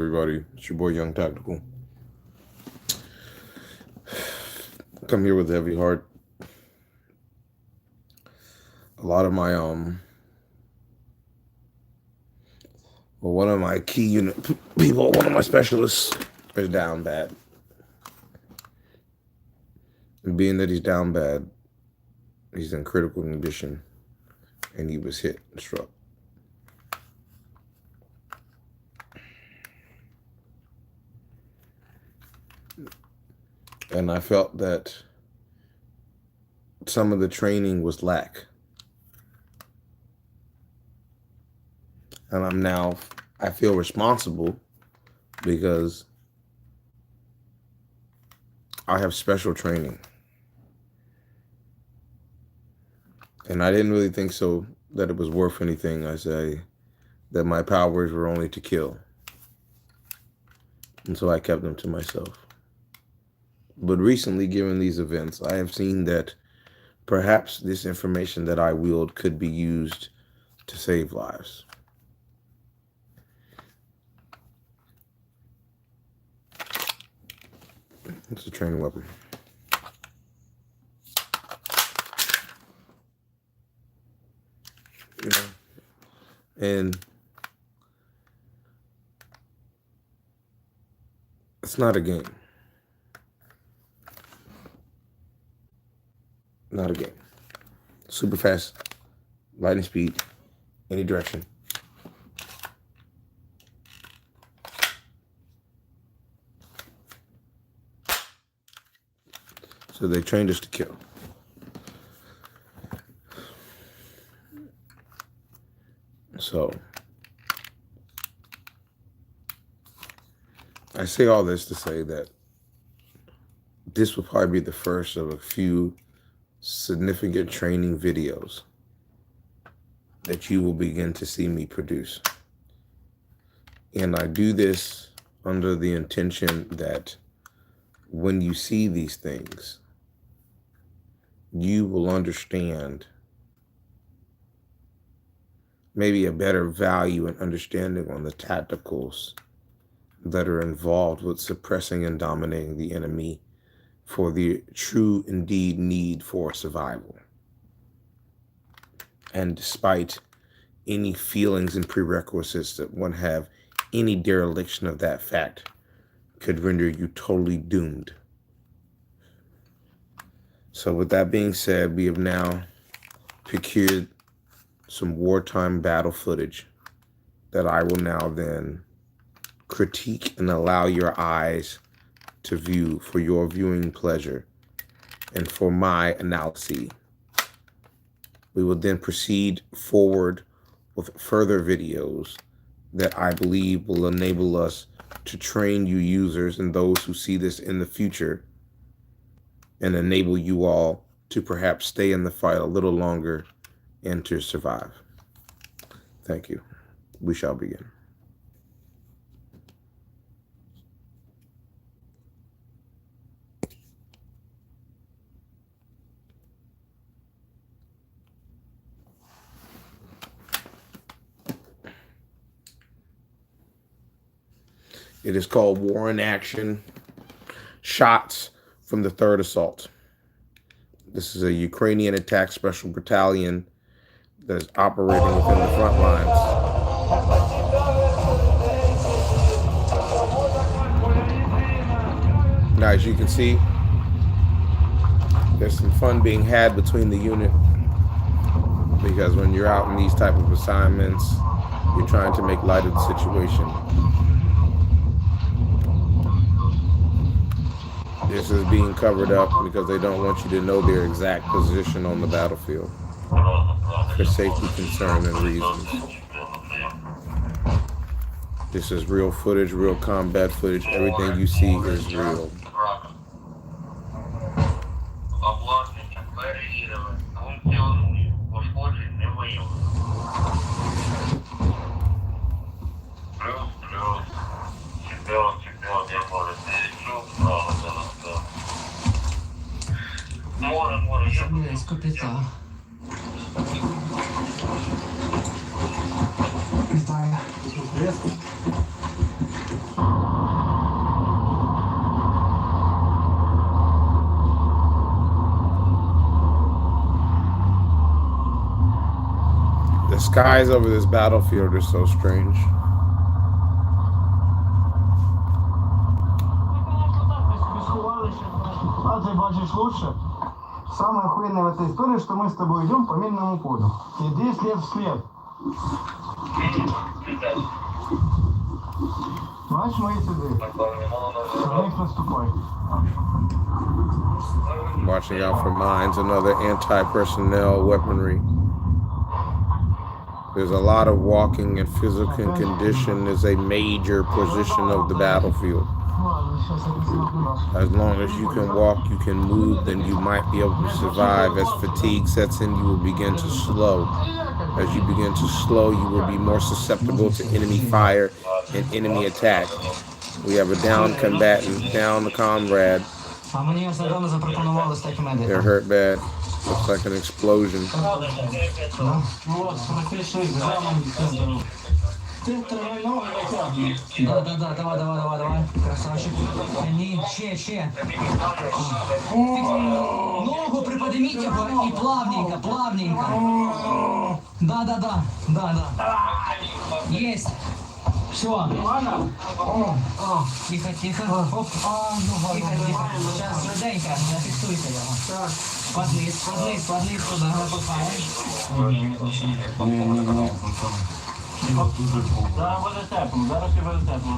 everybody? It's your boy Young Tactical. Come here with a heavy heart. A lot of my one of my key unit people, one of my specialists is down bad. And being that he's down bad, he's in critical condition, and he was hit and struck. And I felt that some of the training was lack. And I feel responsible because I have special training. And I didn't really think so that it was worth anything. I say that my powers were only to kill. And so I kept them to myself. But recently, given these events, I have seen that perhaps this information that I wield could be used to save lives. It's a training weapon. You know, and it's not a game. Not a game. Super fast, lightning speed, any direction. So they trained us to kill. So I say all this to say that this will probably be the first of a few significant training videos that you will begin to see me produce. And I do this under the intention that when you see these things, you will understand maybe a better value and understanding on the tacticals that are involved with suppressing and dominating the enemy for the true indeed need for survival. And despite any feelings and prerequisites that one have, any dereliction of that fact could render you totally doomed. So with that being said, we have now procured some wartime battle footage that I will now then critique and allow your eyes to view for your viewing pleasure and for my analysis. We will then proceed forward with further videos that I believe will enable us to train you users and those who see this in the future and enable you all to perhaps stay in the fight a little longer and to survive. Thank you. We shall begin. It is called War in Action, Shots from the 3rd Assault. This is a Ukrainian attack special battalion that is operating within the front lines. Now, as you can see, there's some fun being had between the unit because when you're out in these type of assignments, you're trying to make light of the situation. This is being covered up because they don't want you to know their exact position on the battlefield for safety concern and reasons. This is real footage, real combat footage. Everything you see is real. skies over this battlefield are so strange. А ты бачишь лучше? Самое охуенное в этой истории, что мы с тобой идем по минному полю. Иди след в след. Бачиш мої сліди? На них наступай. Watching out for mines and other anti-personnel weaponry. There's a lot of walking, and physical condition is a major position of the battlefield. As long as you can walk, you can move, then you might be able to survive. As fatigue sets in, you will begin to slow. As you begin to slow, you will be more susceptible to enemy fire and enemy attack. We have a down combatant, down the comrade. They're hurt bad. Looks like an explosion. Давай. Красавчик. Ще. Ногу приподнимите его и плавненько. Да. Есть. Все. Тихо. Оп. Тихо. Сейчас жиденько. Зафиксуйте его. Подлиз туда. Зараз і буде тепло.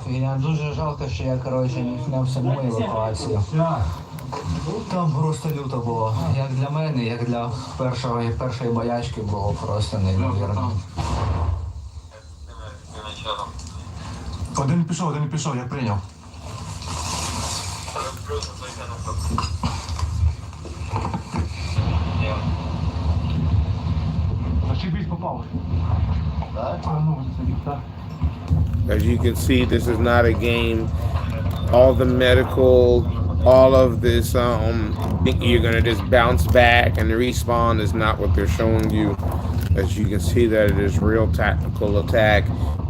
Я дуже жалко, що я, не всему евакуацію. Там просто люто було. Як для мене, як для першої боячки було просто неймовірно. Один пішов, я прийняв. As you can see, this is not a game. All the medical, all of this, think you're gonna just bounce back and respawn is not what they're showing you. As you can see that it is real tactical attack.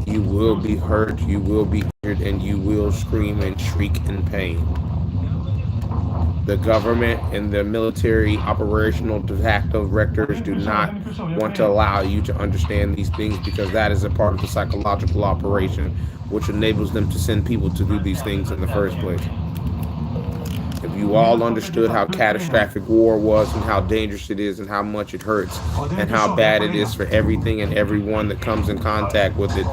You will be hurt, you will be injured, and you will scream and shriek in pain. The government and the military operational de facto directors do not want to allow you to understand these things because that is a part of the psychological operation, which enables them to send people to do these things in the first place. If you all understood how catastrophic war was and how dangerous it is and how much it hurts and how bad it is for everything and everyone that comes in contact with it,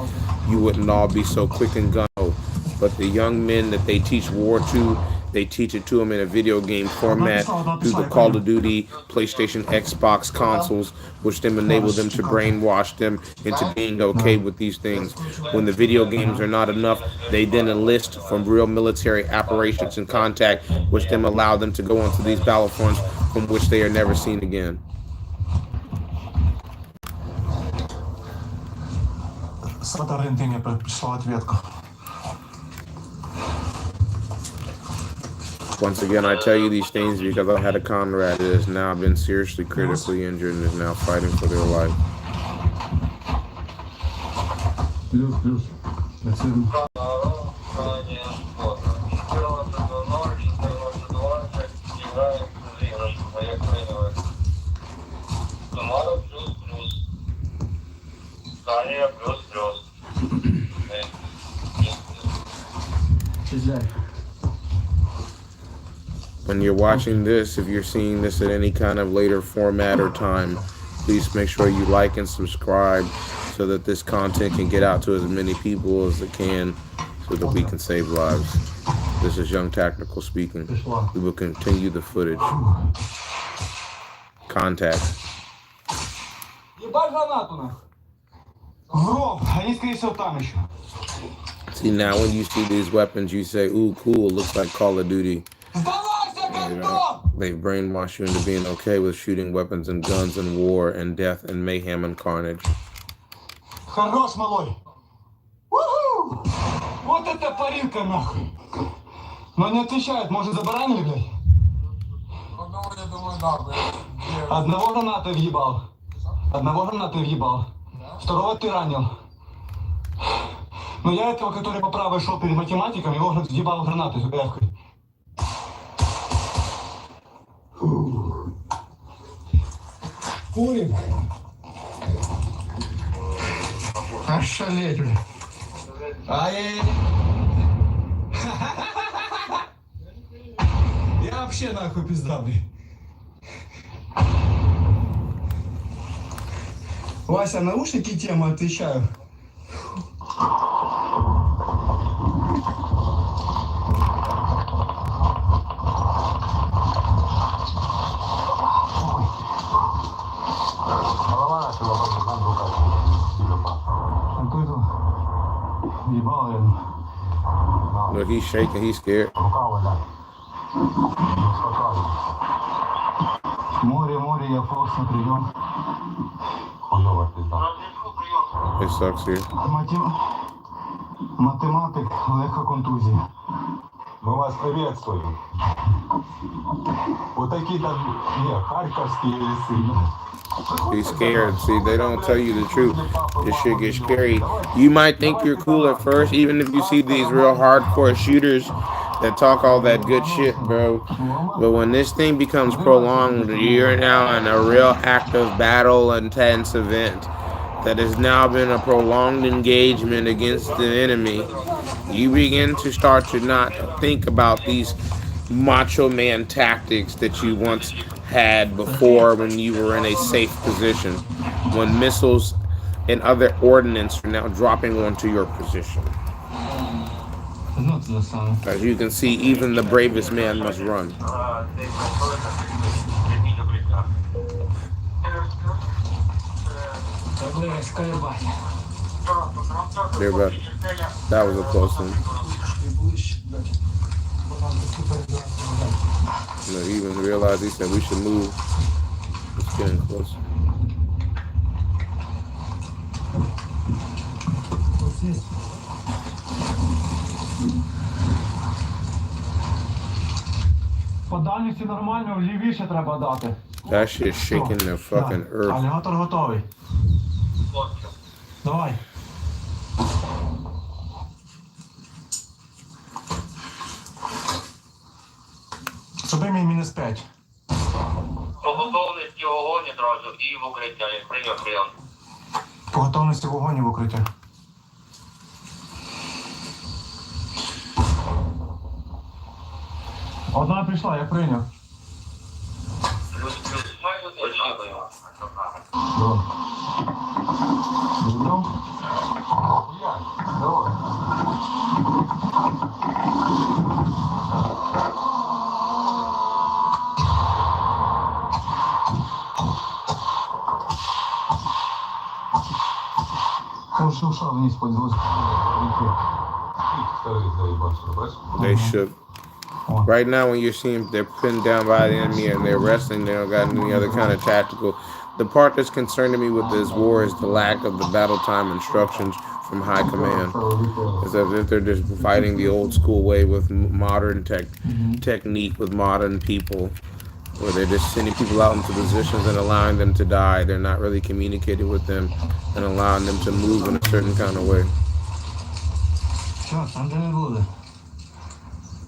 you wouldn't all be so quick and gung-ho. But the young men that they teach war to, they teach it to them in a video game format through the Call of Duty, PlayStation, Xbox consoles, which then enable them to brainwash them into being okay with these things. When the video games are not enough, they then enlist from real military operations and contact, which then allow them to go onto these battlefronts from which they are never seen again. С Аргентины пришла ответка. Once again, I tell you these things because I had a comrade that has now been seriously critically injured and is now fighting for their life. Плюс. When you're watching this, if you're seeing this at any kind of later format or time, please make sure you like and subscribe so that this content can get out to as many people as it can so that we can save lives. This is Young Tactical speaking. We will continue the footage. Contact. See, now when you see these weapons, you say, ooh, cool, looks like Call of Duty. They brainwash you into being okay with shooting weapons and guns and war and death and mayhem and carnage. Хорош, малой! Уху! Вот это парилка, нахуй! Но не отвечает, может, забаранили, блядь? Одного, я думаю, да, блядь. Одного граната въебал. Второго ты ранил. Но я этого, который по правой шел перед математиком, его уже въебал гранатой с ЭФкой. Курим. Ошалеть, бля. Ай. Я вообще нахуй пизда, блин. Вася, наушники тема, отвечаю. Look, he's shaking. He's scared. Море, я просто прием. It sucks here. Математик, легка контузія. Мы вас приветствуем. Вот такие там, не, харьковские лесы. He's scared. See, they don't tell you the truth. This shit gets scary. You might think you're cool at first, even if you see these real hardcore shooters that talk all that good shit, bro. But when this thing becomes prolonged, you're now in a real active battle intense event that has now been a prolonged engagement against the enemy. You begin to start to not think about these macho man tactics that you once had before when you were in a safe position, when missiles and other ordnance are now dropping onto your position. As you can see, even the bravest man must run. There, but that was a close one. You know, he even realized, he said we should move. It's getting close. По дальності нормально, лівіше треба дати. That shit's shaking the fucking earth. Алігатор готовий. Давай. Собі мій мінус 5. По готовності вогонь одразу і в укриття. Як прийом. По готовності вогонь і в укриття. Одна прийшла, я прийняв. Плюс. Очікую. Давай. Добро? Давай. Уши вниз под They shook. Right now, when you're seeing they're pinned down by the enemy and they're wrestling, they don't got any other kind of tactical. The part that's concerning me with this war is the lack of the battle time instructions from high command. It's as if they're just fighting the old school way with modern technique with modern people, where they're just sending people out into positions and allowing them to die. They're not really communicating with them and allowing them to move in a certain kind of way. Що, там де ми були?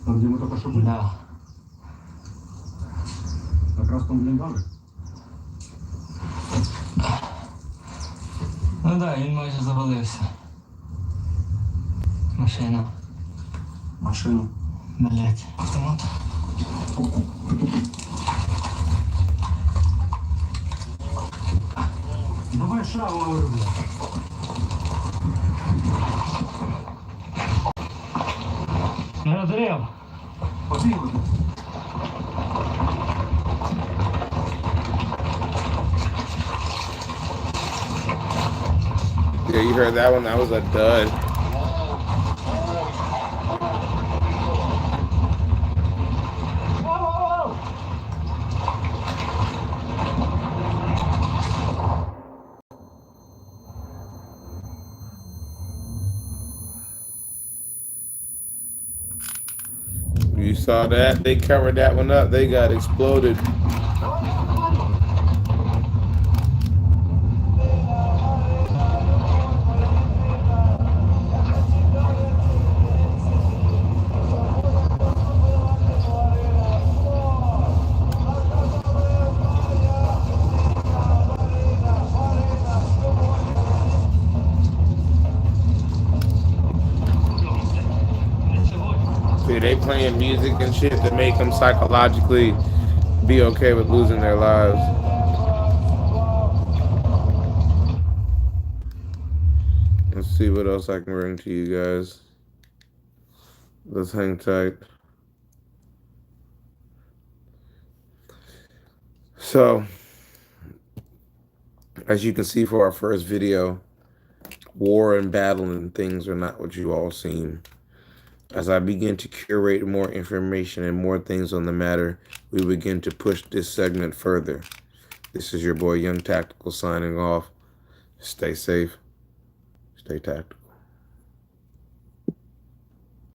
Там, где мы только что были? Да. Как раз там блиндажик. Ну да, він майже завалився. Машина. Машину. Блять. Автомат. Давай шагу, говорю, блядь. Не розрив. Побігли. Yeah, you heard that one? That was a dud. You saw that? They covered that one up. They got exploded. they playing music and shit to make them psychologically be okay with losing their lives. Let's see what else I can bring to you guys. Let's hang tight. So, as you can see for our first video, war and battle and things are not what you all seem. As I begin to curate more information and more things on the matter, we begin to push this segment further. This is your boy Young Tactical signing off. Stay safe. Stay tactical.